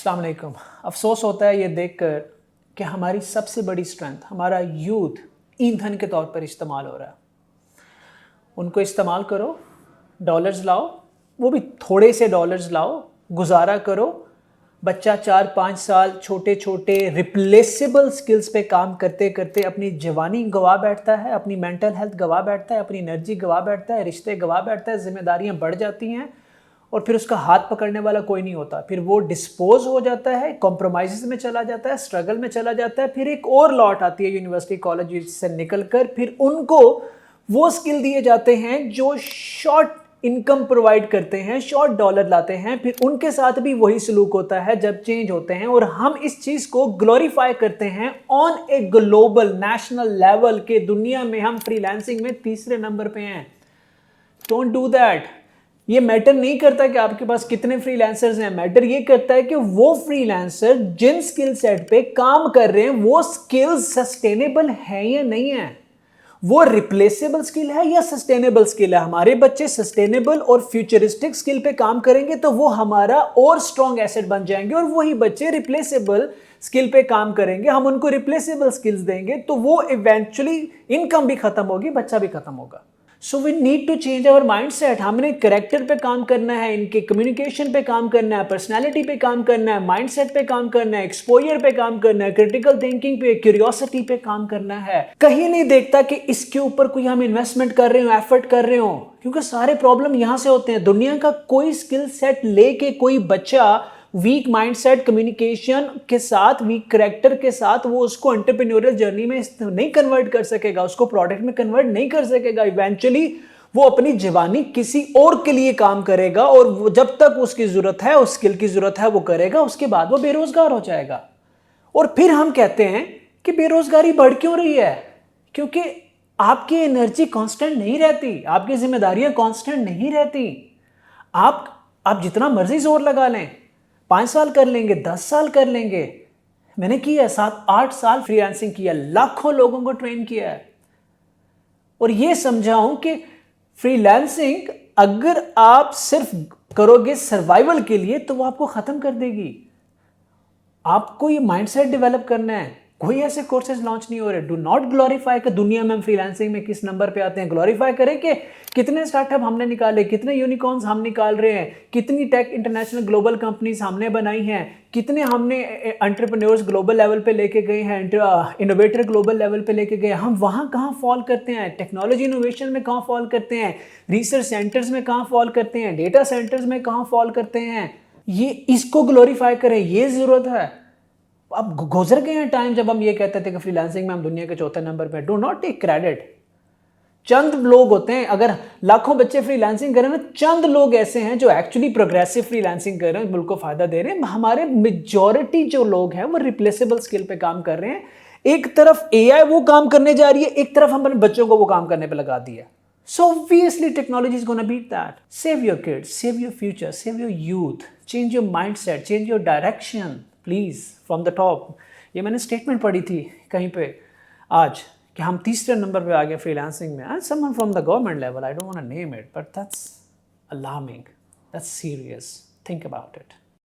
अस्सलाम वालेकुम। अफसोस होता है ये देखकर कि हमारी सबसे बड़ी स्ट्रेंथ, हमारा यूथ ईंधन के तौर पर इस्तेमाल हो रहा है। उनको इस्तेमाल करो, डॉलर्स लाओ, वो भी थोड़े से डॉलर्स लाओ, गुजारा करो। बच्चा 4-5 साल छोटे छोटे रिप्लेसेबल स्किल्स पे काम करते करते अपनी जवानी गवा बैठता है, अपनी मेंटल हेल्थ गवा बैठता है, अपनी एनर्जी गवा बैठता है, रिश्ते गवा बैठता है, जिम्मेदारियां बढ़ जाती हैं और फिर उसका हाथ पकड़ने वाला कोई नहीं होता। फिर वो डिस्पोज हो जाता है, कॉम्प्रोमाइज़ में चला जाता है, स्ट्रगल में चला जाता है। फिर एक और लॉट आती है यूनिवर्सिटी कॉलेज से निकल कर, फिर उनको वो स्किल दिए जाते हैं जो शॉर्ट इनकम प्रोवाइड करते हैं, शॉर्ट डॉलर लाते हैं। फिर उनके साथ भी वही सलूक होता है जब चेंज होते हैं, और हम इस चीज को ग्लोरीफाई करते हैं on a global national level के। दुनिया में हम फ्रीलांसिंग में तीसरे नंबर पे हैं। Don't do that. ये मैटर नहीं करता कि आपके पास कितने फ्रीलांसर्स हैं, मैटर ये करता है कि वो फ्रीलांसर जिन स्किल सेट पे काम कर रहे हैं वो स्किल्स सस्टेनेबल है या नहीं है, वो रिप्लेसेबल स्किल है या सस्टेनेबल स्किल है। हमारे बच्चे सस्टेनेबल और फ्यूचरिस्टिक स्किल पे काम करेंगे तो वो हमारा और स्ट्रॉन्ग एसेट बन जाएंगे, और वही बच्चे रिप्लेसेबल स्किल पे काम करेंगे, हम उनको रिप्लेसेबल स्किल्स देंगे तो वो इवेंचुअली इनकम भी खत्म होगी, बच्चा भी खत्म होगा। So we need to change our mindset. हमने कैरेक्टर पे काम करना है, इनके कम्युनिकेशन पे काम करना है, पर्सनालिटी पे काम करना है, माइंडसेट पे काम करना है, एक्सपोजर पे काम करना है, क्रिटिकल थिंकिंग पे, क्यूरियोसिटी पे काम करना है। कहीं नहीं देखता कि इसके ऊपर कोई हम इन्वेस्टमेंट कर रहे हो, एफर्ट कर रहे हो, क्योंकि सारे प्रॉब्लम यहां से होते हैं। दुनिया का कोई स्किल सेट लेके कोई बच्चा वीक माइंडसेट कम्युनिकेशन के साथ, वीक करेक्टर के साथ, वो उसको एंटरप्रेन्योरियल जर्नी में नहीं कन्वर्ट कर सकेगा, उसको प्रोडक्ट में कन्वर्ट नहीं कर सकेगा। इवेंचुअली वो अपनी जवानी किसी और के लिए काम करेगा, और वो जब तक उसकी जरूरत है, उस स्किल की जरूरत है, वो करेगा, उसके बाद वो बेरोजगार हो जाएगा। और फिर हम कहते हैं कि बेरोजगारी बढ़ क्यों रही है? क्योंकि आपकी एनर्जी कांस्टेंट नहीं रहती, आपकी जिम्मेदारियां कांस्टेंट नहीं रहती। आप जितना मर्जी जोर लगा लें, 5 साल कर लेंगे, 10 साल कर लेंगे। मैंने किया है, 7-8 साल फ्रीलांसिंग किया, लाखों लोगों को ट्रेन किया है, और यह समझाऊं कि फ्रीलांसिंग अगर आप सिर्फ करोगे सर्वाइवल के लिए तो वो आपको खत्म कर देगी। आपको ये माइंडसेट डेवलप करना है। कोई ऐसे कोर्सेज लॉन्च नहीं हो रहे। डू नॉट ग्लोरीफाई कि दुनिया में हम फ्रीलांसिंग में किस नंबर पे आते हैं। ग्लोरीफाई करें कि कितने स्टार्टअप हमने निकाले, कितने यूनिकॉर्न्स हम निकाल रहे हैं, कितनी टेक इंटरनेशनल ग्लोबल कंपनीज हमने बनाई हैं, कितने हमने एंटरप्रेन्योर्स ग्लोबल लेवल पे लेके गए हैं, इनोवेटर ग्लोबल लेवल पे लेके गए। हम वहाँ कहाँ फॉल करते हैं, टेक्नोलॉजी इनोवेशन में कहाँ फॉल करते हैं, रिसर्च सेंटर्स में कहाँ फॉल करते हैं, डेटा सेंटर्स में कहाँ फॉल करते हैं। ये इसको ग्लोरीफाई करें, ये जरूरत है। अब गुजर गए हैं टाइम जब हम ये कहते थे कि फ्रीलांसिंग में हम दुनिया के चौथे नंबर पे। Do not take credit. चंद लोग होते हैं, अगर लाखों बच्चे फ्रीलांसिंग कर रहे हैं, चंद लोग ऐसे हैं जो एक्चुअली प्रोग्रेसिव फ्रीलांसिंग कर रहे हैं, मुल्क को फायदा दे रहे हैं। हमारे मेजॉरिटी जो लोग हैं वो रिप्लेसेबल स्किल पे काम कर रहे हैं। एक तरफ एआई वो काम करने जा रही है, एक तरफ हम अपने बच्चों को वो काम करने पे लगा दिया। So obviously technology is going to beat that. Save your kids, save your future, save your youth, change your mindset, change your direction, please, from the top. ये मैंने स्टेटमेंट पढ़ी थी कहीं पे आज कि हम तीसरे नंबर पे आ गए फ्रीलांसिंग में। And someone from the government level, I don't want to name it, but that's alarming. That's serious. Think about it.